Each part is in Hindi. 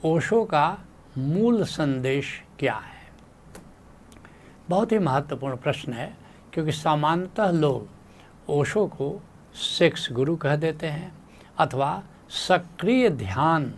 ओशो का मूल संदेश क्या है? बहुत ही महत्वपूर्ण प्रश्न है, क्योंकि सामान्यतः लोग ओशो को सेक्स गुरु कह देते हैं अथवा सक्रिय ध्यान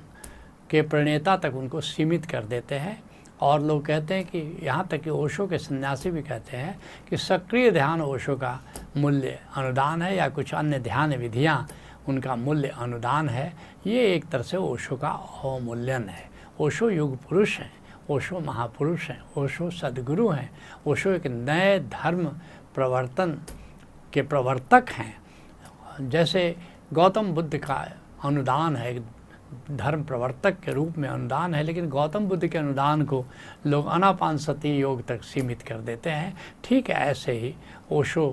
के प्रणेता तक उनको सीमित कर देते हैं। और लोग कहते हैं कि यहाँ तक कि ओशो के सन्यासी भी कहते हैं कि सक्रिय ध्यान ओशो का मूल्य अनुदान है, या कुछ अन्य ध्यान विधियाँ उनका मूल्य अनुदान है। ये एक तरह से ओशो का अवमूल्यन है। ओशो युग पुरुष हैं, ओशो महापुरुष हैं, ओशो सद्गुरु हैं, ओशो एक नए धर्म प्रवर्तन के प्रवर्तक हैं। जैसे गौतम बुद्ध का अनुदान है, धर्म प्रवर्तक के रूप में अनुदान है, लेकिन गौतम बुद्ध के अनुदान को लोग आनापानसति योग तक सीमित कर देते हैं। ठीक है, ऐसे ही ओशो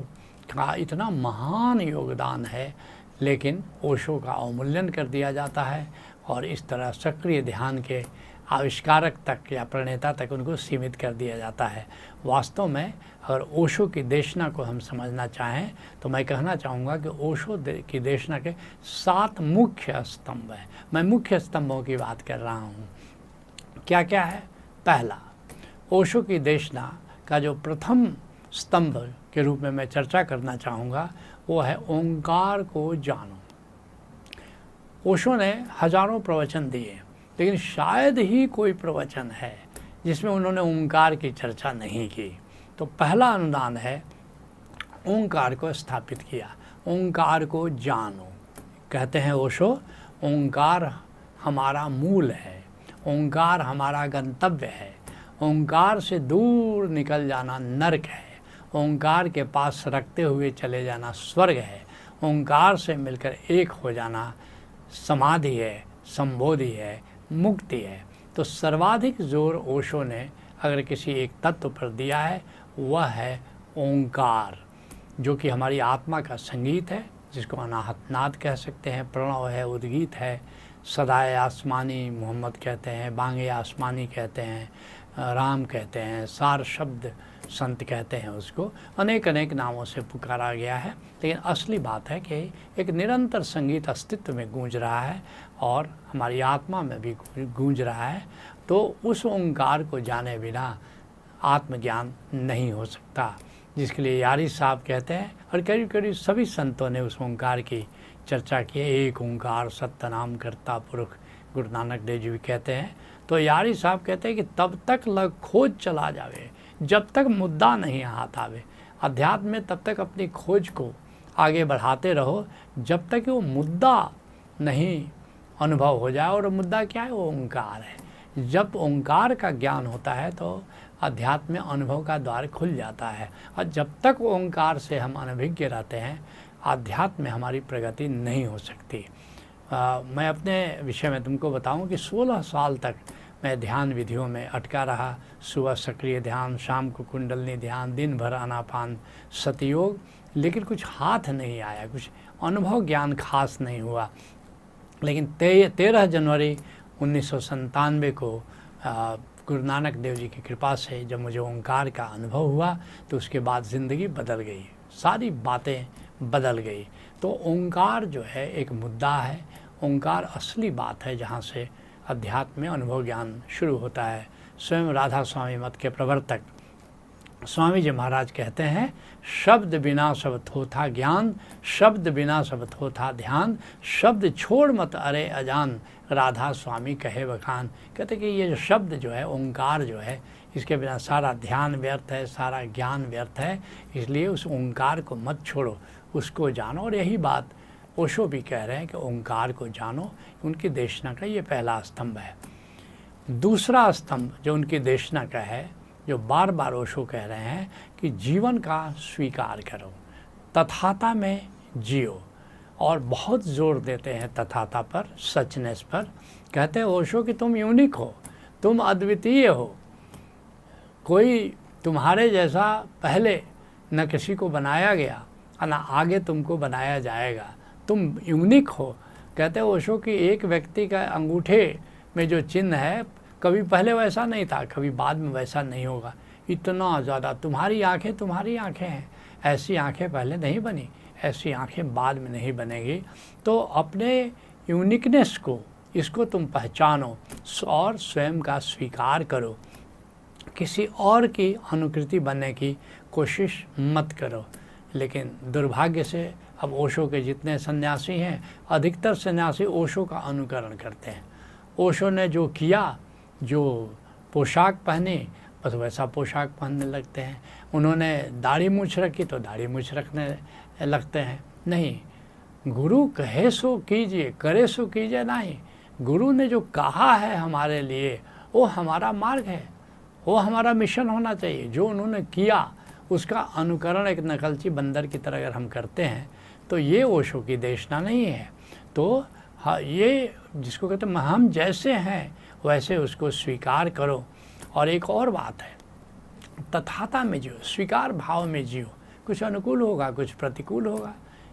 का इतना महान योगदान है, लेकिन ओशो का अवमूल्यन कर दिया जाता है और इस तरह सक्रिय ध्यान के आविष्कारक तक या प्रणेता तक उनको सीमित कर दिया जाता है। वास्तव में अगर ओशो की देशना को हम समझना चाहें तो मैं कहना चाहूँगा कि ओशो की देशना के 7 मुख्य स्तंभ हैं। मैं मुख्य स्तंभों की बात कर रहा हूँ। क्या क्या है? पहला, ओशो की देशना का जो प्रथम स्तंभ के रूप में मैं चर्चा करना चाहूँगा वो है ओंकार को जानो। ओशो ने हजारों प्रवचन दिए, लेकिन शायद ही कोई प्रवचन है जिसमें उन्होंने ओंकार की चर्चा नहीं की। तो पहला अनुदान है ओंकार को स्थापित किया, ओंकार को जानो। कहते हैं ओशो, ओंकार हमारा मूल है, ओंकार हमारा गंतव्य है, ओंकार से दूर निकल जाना नरक है, ओंकार के पास रखते हुए चले जाना स्वर्ग है, ओंकार से मिलकर एक हो जाना समाधि है, संबोधि है, मुक्ति है। तो सर्वाधिक जोर ओशो ने अगर किसी एक तत्व पर दिया है वह है ओंकार, जो कि हमारी आत्मा का संगीत है, जिसको अनाहत नाद कह सकते हैं, प्रणव है, उद्गीत है, सदाए आसमानी मोहम्मद कहते हैं, बांगे आसमानी कहते हैं, राम कहते हैं, सार शब्द संत कहते हैं, उसको अनेक अनेक नामों से पुकारा गया है। लेकिन असली बात है कि एक निरंतर संगीत अस्तित्व में गूंज रहा है और हमारी आत्मा में भी गूंज रहा है। तो उस ओंकार को जाने बिना आत्मज्ञान नहीं हो सकता, जिसके लिए यारी साहब कहते हैं, और करीब करीब सभी संतों ने उस ओंकार की चर्चा की है। एक ओंकार सत्यनाम करता पुरख, गुरु नानक देव जी भी कहते हैं। तो यारी साहब कहते हैं कि तब तक लग खोज चला जावे जब तक मुद्दा नहीं हाथ आवे। अध्यात्म में तब तक अपनी खोज को आगे बढ़ाते रहो जब तक वो मुद्दा नहीं अनुभव हो जाए। और मुद्दा क्या है? वो ओंकार है। जब ओंकार का ज्ञान होता है तो अध्यात्म में अनुभव का द्वार खुल जाता है, और जब तक ओंकार से हम अनभिज्ञ रहते हैं अध्यात्म में हमारी प्रगति नहीं हो सकती। मैं अपने विषय में तुमको बताऊं कि 16 साल तक मैं ध्यान विधियों में अटका रहा। सुबह सक्रिय ध्यान, शाम को कुंडलनी ध्यान, दिन भर आनापान सतयोग, लेकिन कुछ हाथ नहीं आया, कुछ अनुभव ज्ञान खास नहीं हुआ। लेकिन 13 जनवरी 1997 को गुरु नानक देव जी की कृपा से जब मुझे ओंकार का अनुभव हुआ तो उसके बाद ज़िंदगी बदल गई, सारी बातें बदल गई। तो ओंकार जो है एक मुद्दा है, ओंकार असली बात है जहाँ से अध्यात्म में अनुभव ज्ञान शुरू होता है। स्वयं राधा स्वामी मत के प्रवर्तक स्वामी जी महाराज कहते हैं, शब्द बिना सब थोथा ज्ञान, शब्द बिना सब थोथा ध्यान, शब्द छोड़ मत अरे अजान, राधा स्वामी कहे बखान। कहते कि ये जो शब्द जो है, ओंकार जो है, इसके बिना सारा ध्यान व्यर्थ है, सारा ज्ञान व्यर्थ है। इसलिए उस ओंकार को मत छोड़ो, उसको जानो। और यही बात ओशो भी कह रहे हैं कि ओंकार को जानो। उनकी देशना का ये पहला स्तंभ है। दूसरा स्तंभ जो उनकी देशना का है, जो बार बार ओशो कह रहे हैं कि जीवन का स्वीकार करो, तथाता में जियो। और बहुत जोर देते हैं तथाता पर, सचनेस पर। कहते हैं ओशो कि तुम यूनिक हो, तुम अद्वितीय हो, कोई तुम्हारे जैसा पहले न किसी को बनाया गया और न आगे तुमको बनाया जाएगा, तुम यूनिक हो। कहते हैं ओशो कि एक व्यक्ति का अंगूठे में जो चिन्ह है कभी पहले वैसा नहीं था, कभी बाद में वैसा नहीं होगा। इतना ज़्यादा तुम्हारी आंखें हैं, ऐसी आंखें पहले नहीं बनी, ऐसी आंखें बाद में नहीं बनेगी। तो अपने यूनिकनेस को, इसको तुम पहचानो, और स्वयं का स्वीकार करो, किसी और की अनुकृति बनने की कोशिश मत करो। लेकिन दुर्भाग्य से अब ओशो के जितने सन्यासी हैं, अधिकतर सन्यासी ओशो का अनुकरण करते हैं। ओशो ने जो किया, जो पोशाक पहनी, बस वैसा पोशाक पहनने लगते हैं। उन्होंने दाढ़ी मूछ रखी तो दाढ़ी मूछ रखने लगते हैं। नहीं, गुरु कहे सो कीजिए, करे सो कीजिए नहीं। गुरु ने जो कहा है हमारे लिए, वो हमारा मार्ग है, वो हमारा मिशन होना चाहिए। जो उन्होंने किया उसका अनुकरण एक नकलची बंदर की तरह अगर हम करते हैं तो ये ओशो की देशना नहीं है। तो हाँ, ये जिसको कहते हैं हम जैसे हैं वैसे उसको स्वीकार करो। और एक और बात है, तथाता में जियो, स्वीकार भाव में जियो। कुछ अनुकूल होगा, कुछ प्रतिकूल होगा,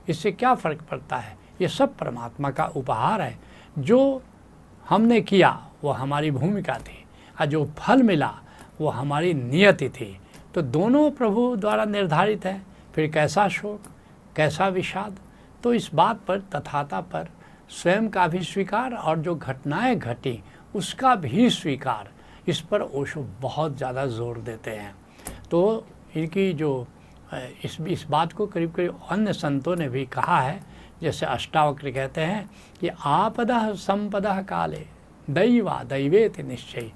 इससे क्या फ़र्क पड़ता है। ये सब परमात्मा का उपहार है। जो हमने किया वो हमारी भूमिका थी, और जो फल मिला वो हमारी नियति थी। तो दोनों प्रभु द्वारा निर्धारित है। फिर कैसा शोक, कैसा विषाद। तो इस बात पर, तथाता पर स्वयं का भी स्वीकार और जो घटनाएं घटी उसका भी स्वीकार, इस पर ओशो बहुत ज़्यादा जोर देते हैं। तो इनकी जो इस बात को करीब करीब अन्य संतों ने भी कहा है। जैसे अष्टावक्र कहते हैं कि आपदः संपदः काले दैवा दैवेति निश्चय,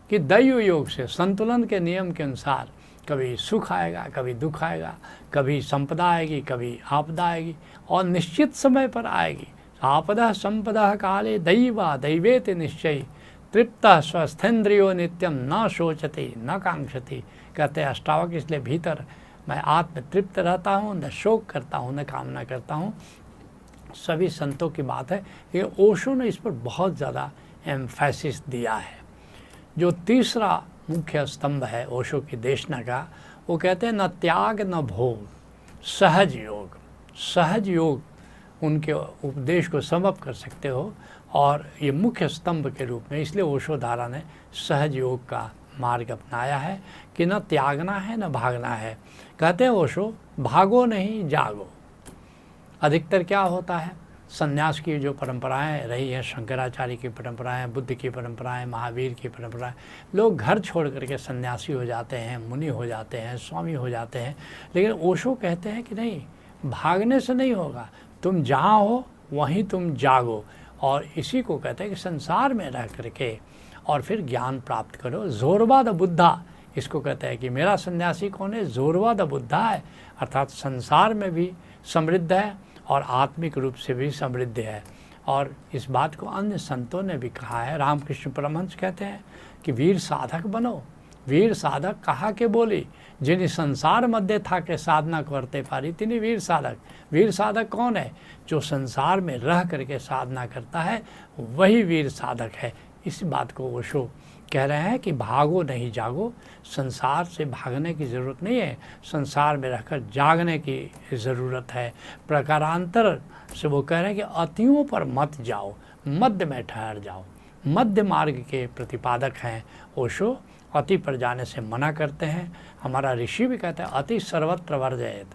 कि दैव योग से, संतुलन के नियम के अनुसार कभी सुख आएगा, कभी दुख आएगा, कभी संपदा आएगी, कभी आपदा आएगी, और निश्चित समय पर आएगी। आपदः संपदः काले दैवा दैवेति निश्चय, तृप्तः स्वस्थेन्द्रियो नित्यम न शोचति न कांक्षति। कहते हैं अष्टावक्र, इसलिए भीतर मैं आत्म तृप्त रहता हूँ, न शोक करता हूँ, न कामना करता हूँ। सभी संतों की बात है। ये ओशो ने इस पर बहुत ज़्यादा एम्फेसिस दिया है। जो तीसरा मुख्य स्तंभ है ओशो की देशना का, वो कहते हैं न त्याग न भोग, सहज योग। सहज योग उनके उपदेश को समअप कर सकते हो, और ये मुख्य स्तंभ के रूप में, इसलिए ओशो धारा ने सहज योग का मार्ग अपनाया है कि न त्यागना है न भागना है। कहते हैं ओशो, भागो नहीं जागो। अधिकतर क्या होता है, संन्यास की जो परंपराएं रही हैं, शंकराचार्य की परंपराएं, बुद्ध की परंपराएं, महावीर की परंपराएं, लोग घर छोड़ करके सन्यासी हो जाते हैं, मुनि हो जाते हैं, स्वामी हो जाते हैं। लेकिन ओशो कहते हैं कि नहीं, भागने से नहीं होगा, तुम जहाँ हो वहीं तुम जागो। और इसी को कहते हैं कि संसार में रह करके और फिर ज्ञान प्राप्त करो। जोरवा द बुद्धा, इसको कहते हैं कि मेरा सन्यासी कौन है, जोरवा द बुद्धा है, अर्थात संसार में भी समृद्ध है और आत्मिक रूप से भी समृद्ध है। और इस बात को अन्य संतों ने भी कहा है। रामकृष्ण परमहंस कहते हैं कि वीर साधक बनो। वीर साधक कहा के बोली, जिन्हें संसार मध्य था के साधना करते पारी तिन्हें वीर साधक। वीर साधक कौन है, जो संसार में रह करके साधना करता है, वही वीर साधक है। इस बात को ओशो कह रहे हैं कि भागो नहीं जागो। संसार से भागने की ज़रूरत नहीं है, संसार में रहकर जागने की ज़रूरत है। प्रकारांतर से वो कह रहे हैं कि अतियों पर मत जाओ, मध्य में ठहर जाओ। मध्य मार्ग के प्रतिपादक हैं ओशो। अति पर जाने से मना करते हैं। हमारा ऋषि भी कहते हैं अति सर्वत्र वर्जयेत,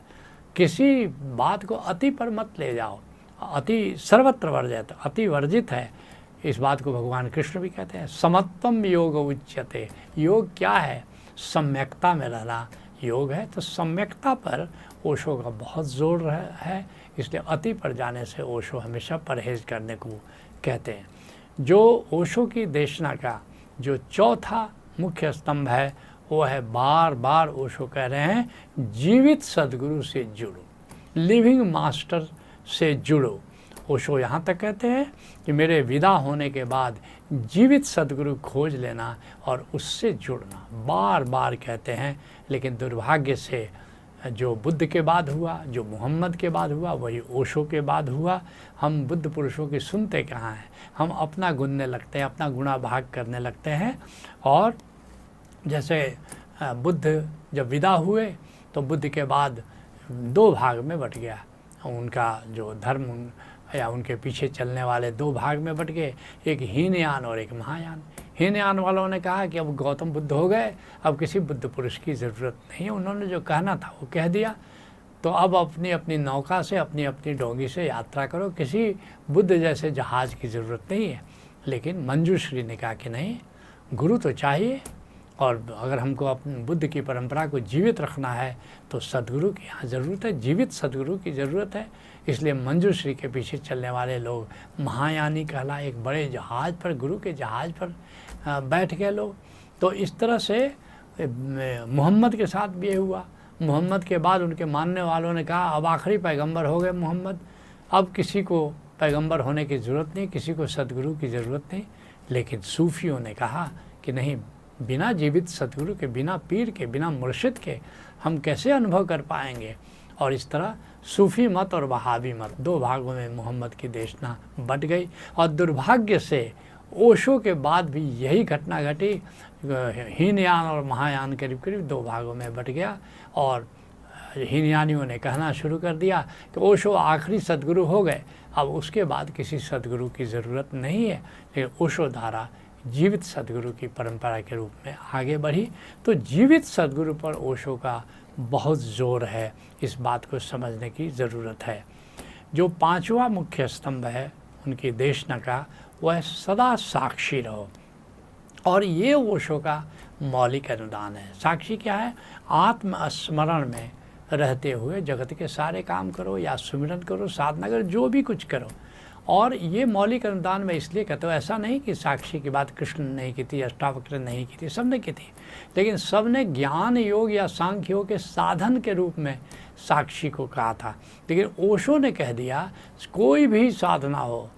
किसी बात को अति पर मत ले जाओ। अति सर्वत्र वर्जयेत, अति वर्जित है। इस बात को भगवान कृष्ण भी कहते हैं। समत्वम योग उच्यते, योग क्या है, सम्यकता में रहना योग है। तो सम्यकता पर ओशो का बहुत जोर है, इसलिए अति पर जाने से ओशो हमेशा परहेज करने को कहते हैं। जो ओशो की देशना का जो चौथा मुख्य स्तंभ है, वो है बार बार ओशो कह रहे हैं जीवित सदगुरु से जुड़ो, लिविंग मास्टर से जुड़ो। ओशो यहाँ तक कहते हैं कि मेरे विदा होने के बाद जीवित सदगुरु खोज लेना और उससे जुड़ना, बार बार कहते हैं। लेकिन दुर्भाग्य से जो बुद्ध के बाद हुआ, जो मोहम्मद के बाद हुआ, वही ओशो के बाद हुआ। हम बुद्ध पुरुषों की सुनते कहाँ हैं, हम अपना गुनने लगते हैं, अपना गुणा भाग करने लगते हैं। और जैसे बुद्ध जब विदा हुए तो बुद्ध के बाद दो भाग में बट गया उनका जो धर्म, या उनके पीछे चलने वाले दो भाग में बट गए, एक हीनयान और एक महायान। हीनयान वालों ने कहा कि अब गौतम बुद्ध हो गए, अब किसी बुद्ध पुरुष की ज़रूरत नहीं है, उन्होंने जो कहना था वो कह दिया, तो अब अपनी अपनी नौका से, अपनी अपनी डोंगी से यात्रा करो, किसी बुद्ध जैसे जहाज़ की ज़रूरत नहीं है। लेकिन मंजूश्री ने कहा कि नहीं, गुरु तो चाहिए, और अगर हमको अपने बुद्ध की परंपरा को जीवित रखना है तो सद्गुरु की यहाँ ज़रूरत है, जीवित सद्गुरु की ज़रूरत है। इसलिए मंजूश्री के पीछे चलने वाले लोग महायानी कहला, एक बड़े जहाज़ पर, गुरु के जहाज़ पर बैठ गए लोग। तो इस तरह से मोहम्मद के साथ भी ये हुआ। मोहम्मद के बाद उनके मानने वालों ने कहा अब आखिरी पैगंबर हो गए मोहम्मद, अब किसी को पैगंबर होने की ज़रूरत नहीं, किसी को सद्गुरु की ज़रूरत नहीं। लेकिन सूफियों ने कहा कि नहीं, बिना जीवित सद्गुरु के, बिना पीर के, बिना मुर्शिद के हम कैसे अनुभव कर पाएंगे। और इस तरह सूफ़ी मत और वहाबी मत दो भागों में मोहम्मद की देशना बट गई। और दुर्भाग्य से ओशो के बाद भी यही घटना घटी, हीनयान और महायान करीब करीब दो भागों में बट गया। और हीनयानियों ने कहना शुरू कर दिया कि ओशो आखिरी सद्गुरु हो गए, अब उसके बाद किसी सद्गुरु की ज़रूरत नहीं है। लेकिन ओशो धारा जीवित सद्गुरु की परंपरा के रूप में आगे बढ़ी। तो जीवित सद्गुरु पर ओशो का बहुत ज़ोर है, इस बात को समझने की ज़रूरत है। जो पांचवा मुख्य स्तंभ है उनकी देशना का, वह सदा साक्षी रहो। और ये ओशो का मौलिक अनुदान है। साक्षी क्या है? आत्मस्मरण में रहते हुए जगत के सारे काम करो, या सुमिरन करो, साधना करो, जो भी कुछ करो। और ये मौलिक अनुदान मैं इसलिए कहता हूँ, ऐसा नहीं कि साक्षी की बात कृष्ण ने नहीं की थी, अष्टावक्र नहीं की थी, सब ने की थी, लेकिन सब ने ज्ञान योग या सांख्य योग के साधन के रूप में साक्षी को कहा था। लेकिन ओशो ने कह दिया कोई भी साधना हो,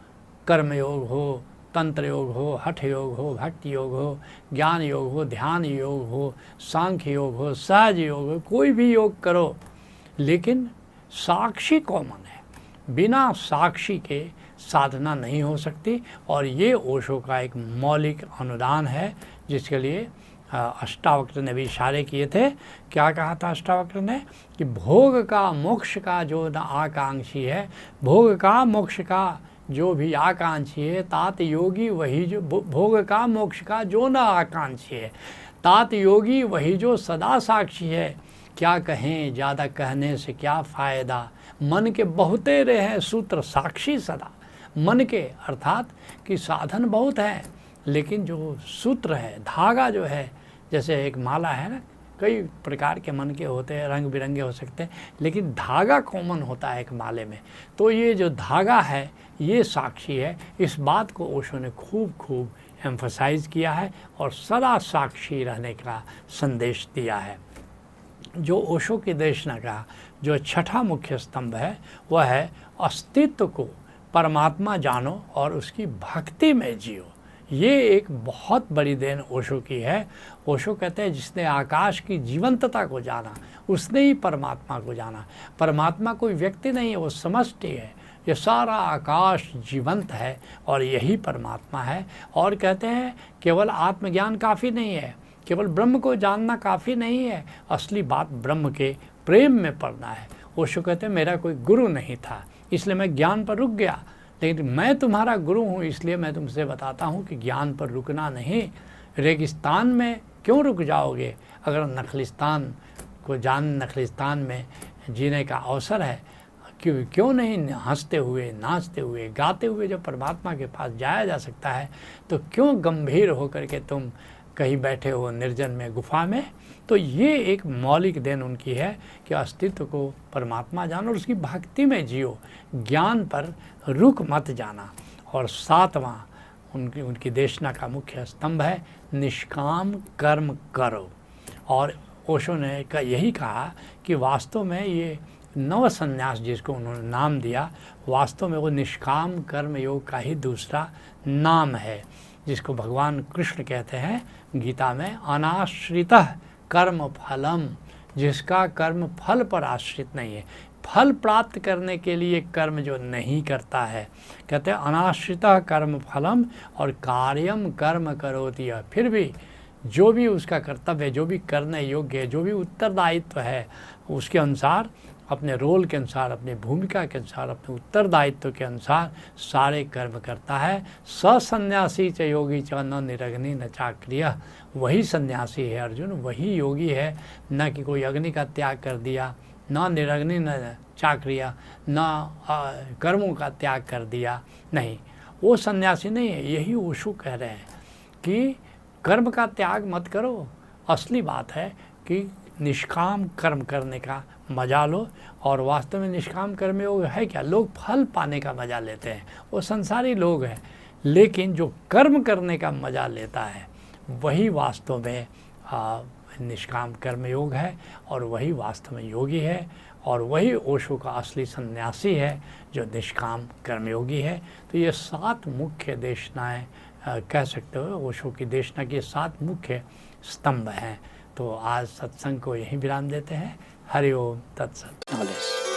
कर्म योग हो, तंत्र योग हो, हठ योग हो, भक्ति योग हो, ज्ञान योग हो, ध्यान योग हो, सांख्य योग हो, सहज योग हो, कोई भी योग करो, लेकिन साक्षी कॉमन है। बिना साक्षी के साधना नहीं हो सकती। और ये ओशो का एक मौलिक अनुदान है, जिसके लिए अष्टावक्र ने भी इशारे किए थे। क्या कहा था अष्टावक्र ने? कि भोग का मोक्ष का जो न आकांक्षी है, भोग का मोक्ष का जो भी आकांक्षी है, तात योगी वही जो, भोग का मोक्ष का जो न आकांक्षी है, तात योगी वही जो सदा साक्षी है। क्या कहें ज़्यादा कहने से क्या फ़ायदा, मन के बहुतेरे हैं सूत्र साक्षी सदा। मन के अर्थात कि साधन बहुत है, लेकिन जो सूत्र है, धागा जो है, जैसे एक माला है ना, कई प्रकार के मन के होते हैं, रंग बिरंगे हो सकते हैं, लेकिन धागा कॉमन होता है एक माले में। तो ये जो धागा है ये साक्षी है। इस बात को ओशो ने खूब एम्फसाइज किया है और सदा साक्षी रहने का संदेश दिया है। जो ओशो की देशना का जो छठा मुख्य स्तंभ है वह है अस्तित्व को परमात्मा जानो और उसकी भक्ति में जियो। ये एक बहुत बड़ी देन ओशो की है। ओशो कहते हैं जिसने आकाश की जीवंतता को जाना उसने ही परमात्मा को जाना। परमात्मा कोई व्यक्ति नहीं है, वो समष्टि है। ये सारा आकाश जीवंत है और यही परमात्मा है। और कहते हैं केवल आत्मज्ञान काफ़ी नहीं है, केवल ब्रह्म को जानना काफ़ी नहीं है, असली बात ब्रह्म के प्रेम में पड़ना है। ओशो कहते हैं मेरा कोई गुरु नहीं था इसलिए मैं ज्ञान पर रुक गया, लेकिन मैं तुम्हारा गुरु हूँ इसलिए मैं तुमसे बताता हूँ कि ज्ञान पर रुकना नहीं। रेगिस्तान में क्यों रुक जाओगे? अगर नखलिस्तान को नखलिस्तान में जीने का अवसर है, क्यों नहीं हंसते हुए, नाचते हुए, गाते हुए जब परमात्मा के पास जाया जा सकता है, तो क्यों गंभीर होकर के तुम कहीं बैठे हो निर्जन में, गुफा में? तो ये एक मौलिक देन उनकी है कि अस्तित्व को परमात्मा जानो और उसकी भक्ति में जियो, ज्ञान पर रुक मत जाना। और सातवां उनकी देशना का मुख्य स्तंभ है निष्काम कर्म करो। और ओशो ने यही कहा कि वास्तव में ये नव संन्यास जिसको उन्होंने नाम दिया, वास्तव में वो निष्काम कर्म योग का ही दूसरा नाम है, जिसको भगवान कृष्ण कहते हैं गीता में अनाश्रितः कर्म फलम, जिसका कर्म फल पर आश्रित नहीं है। फल प्राप्त करने के लिए कर्म जो नहीं करता है, कहते हैं अनाश्रितः कर्म फलम और कार्यम कर्म करोति। फिर भी जो भी उसका कर्तव्य, जो भी करने योग्य है, जो भी उत्तरदायित्व है, उसके अनुसार, अपने रोल के अनुसार, अपनी भूमिका के अनुसार, अपने उत्तरदायित्व के अनुसार सारे कर्म करता है। सन्यासी च योगी च न निरग्नि न चाक्रिय। वही सन्यासी है अर्जुन, वही योगी है। न कि कोई अग्नि का त्याग कर दिया, न निरग्नि न चाक्रिय, न कर्मों का त्याग कर दिया, नहीं। वो सन्यासी नहीं है। यही ओशो कह रहे हैं कि कर्म का त्याग मत करो, असली बात है कि निष्काम कर्म करने का मजा लो। और वास्तव में निष्काम कर्म योग है क्या? लोग फल पाने का मज़ा लेते हैं, वो संसारी लोग हैं, लेकिन जो कर्म करने का मज़ा लेता है वही वास्तव में निष्काम कर्म योग है, और वही वास्तव में योगी है, और वही ओशो का असली सन्यासी है जो निष्काम कर्मयोगी है। तो ये 7 मुख्य देशनाएँ कह सकते हो, ओशो की देशना के 7 मुख्य स्तंभ हैं। तो आज सत्संग को यहीं विराम देते हैं। हरि ओम तत्सत।